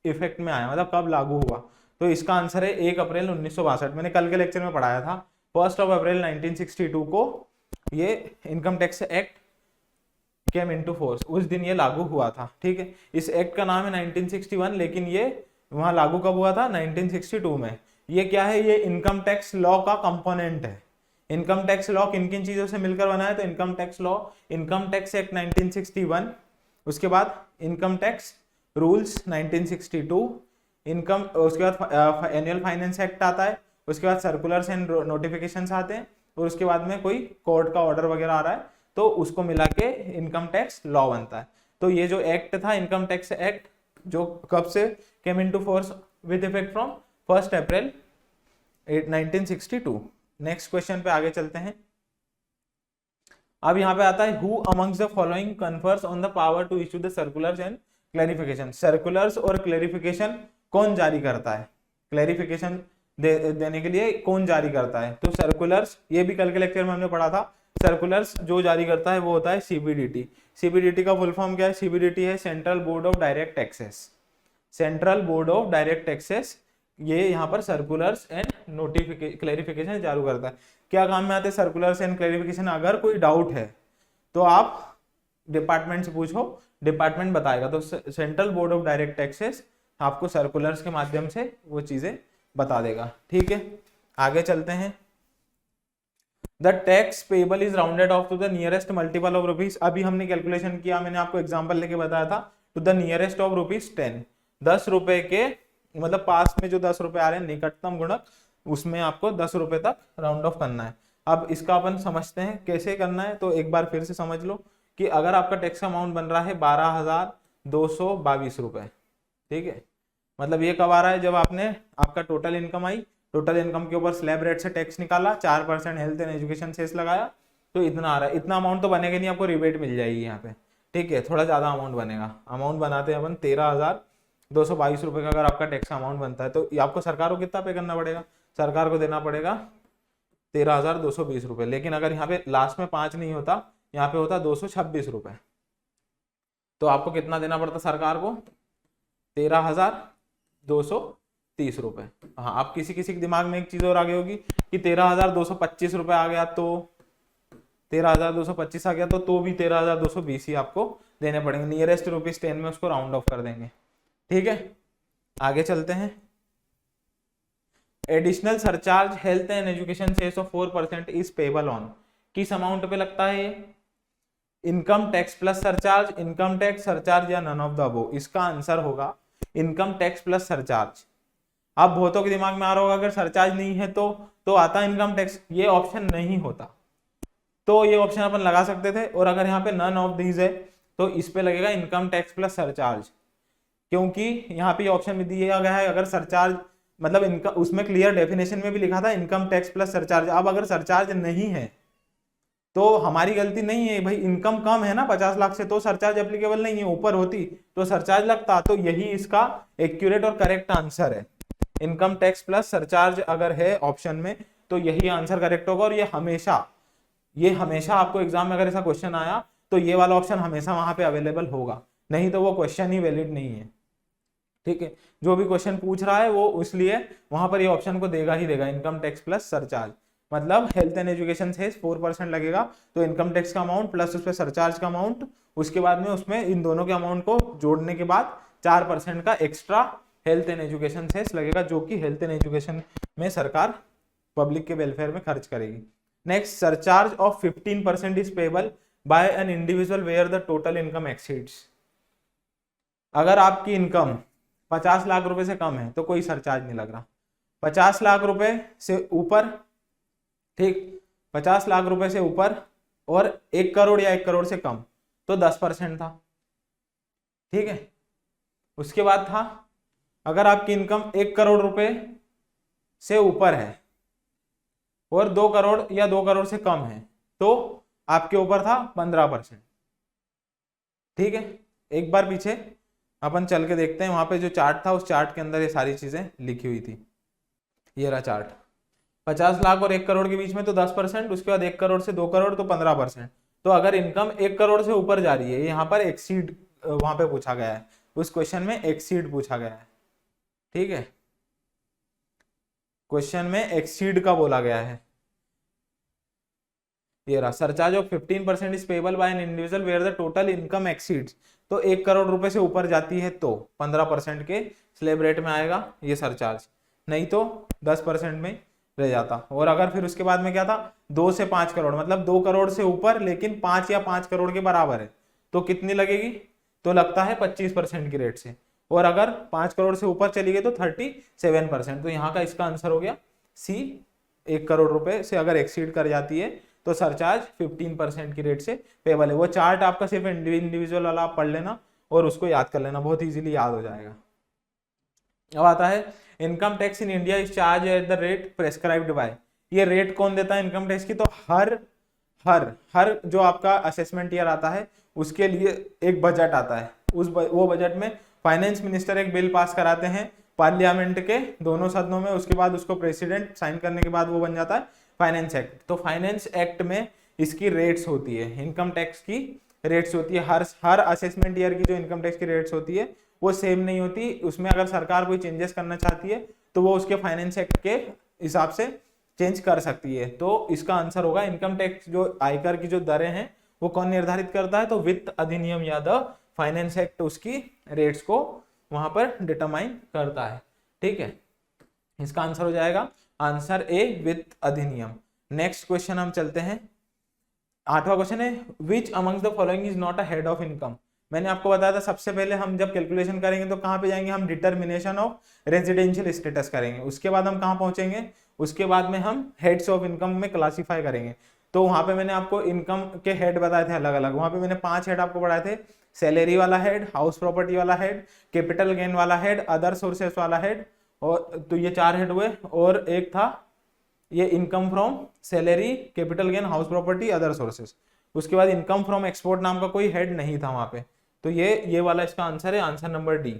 इफेक्ट में आया, मतलब कब लागू हुआ। तो इसका आंसर है 1 अप्रैल 1962। मैंने कल के लेक्चर में पढ़ाया था 1 अप्रैल 1962 को ये इनकम टैक्स एक्ट केम इनटू फोर्स, उस दिन ये लागू हुआ था। ठीक है, इस एक्ट का नाम है 1961, लेकिन ये वहां लागू कब हुआ था? 1962 में। ये क्या है? ये इनकम टैक्स लॉ का कंपोनेंट है। इनकम टैक्स लॉ किन किन चीजों से मिलकर बना है? तो income tax law, income tax act 1961, उसके बाद इनकम टैक्स रूल्स 1962, इनकम, उसके बाद एनुअल फाइनेंस एक्ट आता है, उसके बाद सर्कुलर्स एंड नोटिफिकेशंस आते हैं, और उसके बाद में कोई कोर्ट का ऑर्डर वगैरह आ रहा है तो उसको मिला के इनकम टैक्स लॉ बनता है। तो ये जो एक्ट था, इनकम टैक्स एक्ट, जो कब से came into force with effect from 1 April 1962। Next question पे आगे चलते हैं। अब यहाँ पे आता है who amongst the following confers on the power to issue the circulars and clarification. Circulars और क्लैरिफिकेशन कौन जारी करता है? क्लैरिफिकेशन देने के लिए कौन जारी करता है? तो सर्कुलर्स, ये भी कल के लेक्चर में हमने पढ़ा था, सर्कुलर्स जो जारी करता है वो होता है सीबीडीटी। सीबीडीटी का फुल फॉर्म क्या है? सीबीडीटी है central board of direct taxes. Central board of direct taxes ये यहाँ पर सर्कुलर्स एंड क्लैरिफिकेशन चालू करता है। क्या काम में आते हैं सर्कुलर्स एंड क्लैरिफिकेशन? अगर कोई डाउट है तो आप डिपार्टमेंट से पूछो, डिपार्टमेंट बताएगा। तो central board of direct taxes आपको सर्कुलर्स के माध्यम से वो चीजें बता देगा। ठीक है, आगे चलते हैं। The tax payable is rounded off to the nearest multiple of rupees. अभी हमने कैलकुलेशन किया, मैंने आपको एग्जांपल लेके बताया था, to the nearest of rupees 10। 10 रुपए के मतलब पास में जो 10 रुपए आ रहे हैं, निकटतम गुणक, उसमें आपको 10 रुपए तक राउंड ऑफ करना है। अब इसका अपन समझते हैं कैसे करना है। तो एक बार फिर से समझ लो कि अगर आपका टैक्स अमाउंट बन रहा है 12,222 रुपए, ठीक है, मतलब ये कब आ रहा है? जब आपने आपका टोटल इनकम आई, टोटल इनकम के ऊपर स्लैब रेट से टैक्स निकाला, 4% हेल्थ एंड एजुकेशन सेस लगाया, तो इतना आ रहा है। इतना अमाउंट तो बनेगा नहीं, आपको रिबेट मिल जाएगी यहाँ पे। ठीक है, थोड़ा ज्यादा अमाउंट बनेगा। अमाउंट बनाते हैं अपन 13,222 रुपए का अगर आपका टैक्स अमाउंट बनता है, तो आपको सरकार को कितना पे करना पड़ेगा? सरकार को देना पड़ेगा 13,220 रुपए। लेकिन अगर यहाँ पे लास्ट में 5 नहीं होता, यहाँ पे होता 226 रुपए, तो आपको कितना देना पड़ता सरकार को? 13,230 रुपए। हाँ, आप किसी किसी के दिमाग में एक चीज और आगे होगी कि 13,225 रुपए आ गया, तो 13,225 आ गया तो भी 13,220 ही आपको देने पड़ेंगे। नियरेस्ट रुपीज 10 में उसको राउंड ऑफ कर देंगे। ठीक है, आगे चलते हैं। Additional surcharge health and education cess of 4% is payable on. किस अमाउंट पे लगता है ये? Income tax plus surcharge, income tax, surcharge या नन ऑफ द अबोव। इसका आंसर होगा इनकम टैक्स प्लस सरचार्ज। अब बहुतों के दिमाग में आ रहा होगा अगर सरचार्ज नहीं है तो आता इनकम टैक्स। ये ऑप्शन नहीं होता, तो ये ऑप्शन अपन लगा सकते थे। और अगर यहाँ पे नन ऑफ दीज है तो इस पे लगेगा इनकम टैक्स प्लस सरचार्ज, क्योंकि यहाँ पे ऑप्शन में दिया गया है अगर सरचार्ज, मतलब इनका उसमें क्लियर डेफिनेशन में भी लिखा था इनकम टैक्स प्लस सरचार्ज। अब अगर सरचार्ज नहीं है तो हमारी गलती नहीं है भाई, इनकम कम है ना 50 लाख से, तो सरचार्ज एप्लीकेबल नहीं है। ऊपर होती तो सरचार्ज लगता। तो यही इसका एक्यूरेट और करेक्ट आंसर है। इनकम टैक्स प्लस सरचार्ज अगर है ऑप्शन में तो यही आंसर करेक्ट होगा। और ये हमेशा आपको एग्जाम में अगर ऐसा क्वेश्चन आया तो ये वाला ऑप्शन हमेशा वहां पे अवेलेबल होगा, नहीं तो वो क्वेश्चन ही वैलिड नहीं है। ठीक है, जो भी क्वेश्चन पूछ रहा है वो इसलिए वहां पर ये ऑप्शन को देगा ही देगा, इनकम टैक्स प्लस सरचार्ज। मतलब हेल्थ एंड एजुकेशन से 4% लगेगा, तो इनकम टैक्स का अमाउंट प्लस उस पर सरचार्ज का अमाउंट, उसके बाद में उसमें इन दोनों के अमाउंट को जोड़ने के बाद 4% का extra health and education cess लगेगा, जो कि हेल्थ एंड एजुकेशन में सरकार पब्लिक के वेलफेयर में खर्च करेगी। Next, surcharge of 15% is payable by an individual where the total income exceeds. अगर आपकी इनकम 50 लाख रुपए से कम है तो कोई सरचार्ज नहीं लग रहा। 50 लाख रुपए से ऊपर, ठीक, 50 लाख रुपए से ऊपर और 1 करोड़ या 1 करोड़ से कम तो 10% था। ठीक है, उसके बाद था अगर आपकी इनकम 1 करोड़ रुपए से ऊपर है और 2 करोड़ या 2 करोड़ से कम है तो आपके ऊपर था 15%। ठीक है, एक बार पीछे अपन चल के देखते हैं, वहां पे जो चार्ट था उस चार्ट के अंदर ये सारी चीजें लिखी हुई थी। ये रहा चार्ट, 50 लाख और 1 करोड़ के बीच में तो 10%, उसके बाद 1 करोड़ से 2 करोड़ तो 15%। तो अगर इनकम 1 करोड़ से ऊपर जा रही है, यहाँ पर एक्सीड वहां पे पूछा गया है, उस क्वेश्चन में एक्सीड पूछा गया है। ठीक है, क्वेश्चन में एक्सीड का बोला गया है। ये रहा, surcharge of 15% is payable by an individual where the total income exceeds, तो 1 करोड़ रुपए से ऊपर जाती है तो 15% के स्लैब रेट में आएगा ये सरचार्ज, नहीं तो 10% में रह जाता। और अगर फिर उसके बाद में क्या था, 2 से 5 करोड़, मतलब 2 करोड़ से ऊपर लेकिन 5 या 5 करोड़ के बराबर है, तो कितनी लगेगी, तो लगता है 25% की रेट से। और अगर 5 करोड़ से ऊपर चली गई तो 37%। तो यहाँ का इसका आंसर हो गया सी, 1 करोड़ रुपए से अगर एक्सीड कर जाती है तो सरचार्ज 15% की रेट से पेबल है। वो चार्ट आपका सिर्फ इंडिविजुअल वाला आप पढ़ लेना और उसको याद कर लेना, बहुत इजीली याद हो जाएगा। अब आता है income tax in India is charged at the rate prescribed by, ये रेट कौन देता है इनकम टैक्स की, तो हर जो आपका असेसमेंट ईयर आता है उसके लिए एक बजट आता है, वो बजट में फाइनेंस मिनिस्टर एक बिल पास कराते हैं पार्लियामेंट के दोनों सदनों में, उसके बाद उसको प्रेसिडेंट साइन करने के बाद वो बन जाता है फाइनेंस एक्ट। तो फाइनेंस एक्ट में इसकी रेट्स होती है, इनकम टैक्स की रेट्स होती है, हर असेसमेंट ईयर की जो इनकम टैक्स की रेट्स होती है वो सेम नहीं होती, उसमें अगर सरकार कोई चेंजेस करना चाहती है तो वो उसके फाइनेंस एक्ट के हिसाब से चेंज कर सकती है। तो इसका आंसर होगा इनकम टैक्स, जो आयकर की जो दरें हैं वो कौन निर्धारित करता है, तो वित्त अधिनियम या द फाइनेंस एक्ट उसकी रेट्स को वहां पर डिटरमाइन करता है। ठीक है, इसका आंसर हो जाएगा आंसर ए, वित्त अधिनियम। नेक्स्ट क्वेश्चन हम चलते हैं, 8वां क्वेश्चन है विच amongst the following is not a head of income. मैंने आपको बताया था सबसे पहले हम जब कैलकुलेशन करेंगे तो कहाँ पे जाएंगे, हम डिटर्मिनेशन ऑफ रेजिडेंशियल स्टेटस करेंगे, उसके बाद हम कहाँ पहुंचेंगे, उसके बाद में हम हेड्स ऑफ इनकम में क्लासीफाई करेंगे। तो वहां पे मैंने आपको इनकम के हेड बताए थे अलग अलग, वहां पे मैंने 5 हेड आपको पढ़ाए थे, सैलरी वाला हेड, हाउस प्रॉपर्टी वाला हेड, कैपिटल गेन वाला हेड, अदर सोर्सेस वाला हेड, और तो ये 4 हेड हुए, और एक था ये income from salary, capital gain, house property, other sources. उसके बाद इनकम फ्रॉम एक्सपोर्ट नाम का कोई हेड नहीं था वहां पे, तो ये वाला इसका आंसर है, आंसर नंबर डी।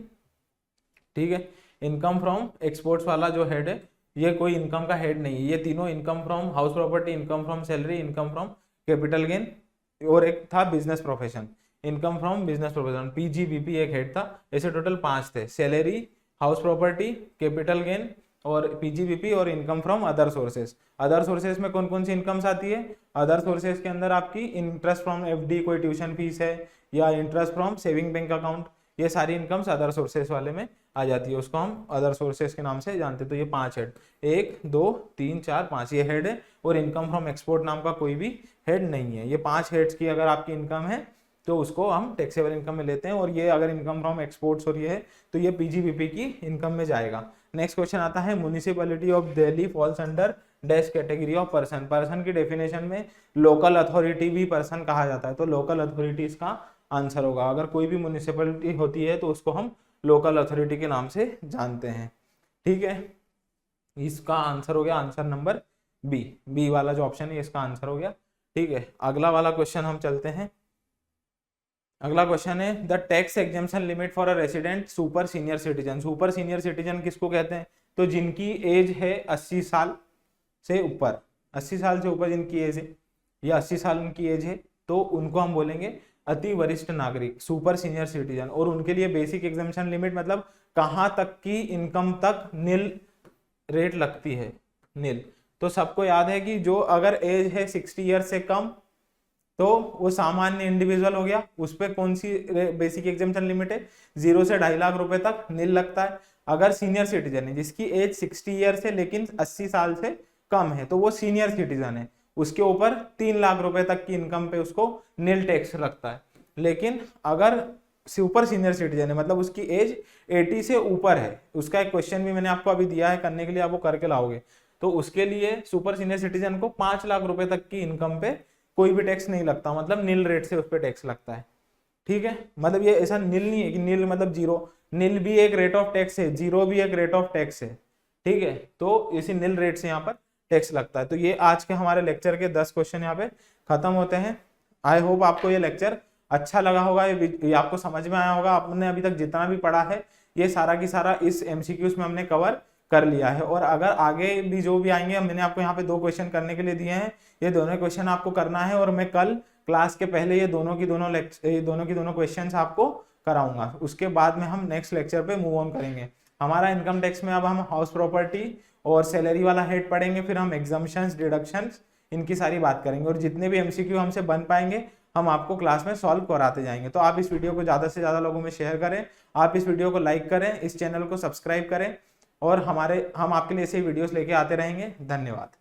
ठीक है, इनकम फ्रॉम एक्सपोर्ट्स वाला जो हेड है ये कोई इनकम का हेड नहीं है, ये तीनों income from house property, income from salary, income from capital gain, और एक था business profession, income from business profession, PGBP एक हेड था। ऐसे टोटल 5 थे, salary, house property, capital gain और पीजीबीपी, और income from other sources. Other sources में कौन कौन सी इनकम्स आती है, अदर सोर्सेस के अंदर आपकी इंटरेस्ट फ्रॉम एफडी, कोई ट्यूशन फीस है, या interest from saving bank account, ये सारी इनकम्स अदर सोर्सेस वाले में आ जाती है, उसको हम अदर सोर्सेस के नाम से जानते हैं। तो ये 5 हेड, 1 2 3 4 5 ये हेड है, और इनकम फ्रॉम एक्सपोर्ट नाम का कोई भी हेड नहीं है। ये 5 हेड्स की अगर आपकी इनकम है तो उसको हम टैक्सेबल इनकम में लेते हैं, और ये अगर इनकम फ्रॉम एक्सपोर्ट्स और ये है तो ये पीजीबीपी की इनकम में जाएगा। नेक्स्ट क्वेश्चन आता है municipality of Delhi falls under dash category of person. Person की डेफिनेशन में लोकल अथॉरिटी भी पर्सन कहा जाता है, तो लोकल अथॉरिटी इसका आंसर होगा। अगर कोई भी म्युनिसिपैलिटी होती है तो उसको हम लोकल अथॉरिटी के नाम से जानते हैं। ठीक है, इसका आंसर हो गया आंसर नंबर बी वाला जो ऑप्शन है इसका आंसर हो गया। ठीक है, अगला वाला क्वेश्चन हम चलते हैं। अगला क्वेश्चन है the tax exemption limit for a resident super senior citizen. Super senior citizen किसको कहते हैं, तो जिनकी एज है 80 साल से ऊपर, 80 साल से ऊपर जिनकी एज है या 80 साल उनकी एज है तो उनको हम बोलेंगे अति वरिष्ठ नागरिक, सुपर सीनियर सिटीजन। और उनके लिए बेसिक एग्जेम्पशन लिमिट मतलब कहाँ तक की इनकम तक नील रेट लगती है, नील। तो सबको याद है कि जो अगर एज है 60 ईयर से कम तो वो सामान्य इंडिविजुअल हो गया, उस पर कौन सी बेसिक एग्जेम्पशन लिमिट है, 0 से 2.5 लाख रुपए तक नील लगता है। अगर सीनियर सिटीजन है जिसकी एज 60 ईयर से लेकिन 80 साल से कम है तो वो सीनियर सिटीजन है, उसके ऊपर 3 लाख रुपए तक की इनकम पे उसको नील टैक्स लगता है। लेकिन अगर सुपर सीनियर सिटीजन है मतलब उसकी एज 80 से ऊपर है, उसका एक क्वेश्चन भी मैंने आपको अभी दिया है करने के लिए, आप वो करके लाओगे, तो उसके लिए सुपर सीनियर सिटीजन को 5 लाख रुपए तक की इनकम पे कोई भी टैक्स नहीं लगता, मतलब नील रेट से उस पर टैक्स लगता है। ठीक है, मतलब ये ऐसा नील नहीं है कि नील मतलब जीरो, नील भी एक रेट ऑफ टैक्स है, जीरो भी एक रेट ऑफ टैक्स है। ठीक है, तो इसी नील रेट से यहाँ पर टैक्स लगता है। तो ये आज के हमारे लेक्चर के 10 क्वेश्चन यहाँ पे खत्म होते हैं। आई होप आपको ये लेक्चर अच्छा लगा होगा, ये आपको समझ में आया होगा। आपने अभी तक जितना भी पढ़ा है ये सारा की सारा इस MCQs में हमने कवर कर लिया है, और अगर आगे भी जो भी आएंगे, मैंने आपको यहाँ पे 2 क्वेश्चन करने के लिए दिए हैं, ये दोनों क्वेश्चन आपको करना है, और मैं कल क्लास के पहले ये दोनों की दोनों क्वेश्चंस आपको कराऊंगा। उसके बाद में हम नेक्स्ट लेक्चर पे मूव ऑन करेंगे। हमारा इनकम टैक्स में अब हम हाउस प्रॉपर्टी और सैलरी वाला हेड पढ़ेंगे, फिर हम एग्जम्पशंस, डिडक्शंस, इनकी सारी बात करेंगे और जितने भी एमसीक्यू हमसे बन पाएंगे हम आपको क्लास में सॉल्व कराते जाएंगे। तो आप इस वीडियो को ज़्यादा से ज़्यादा लोगों में शेयर करें, आप इस वीडियो को लाइक करें, इस चैनल को सब्सक्राइब करें और हम आपके लिए ऐसे वीडियोस लेके आते रहेंगे। धन्यवाद।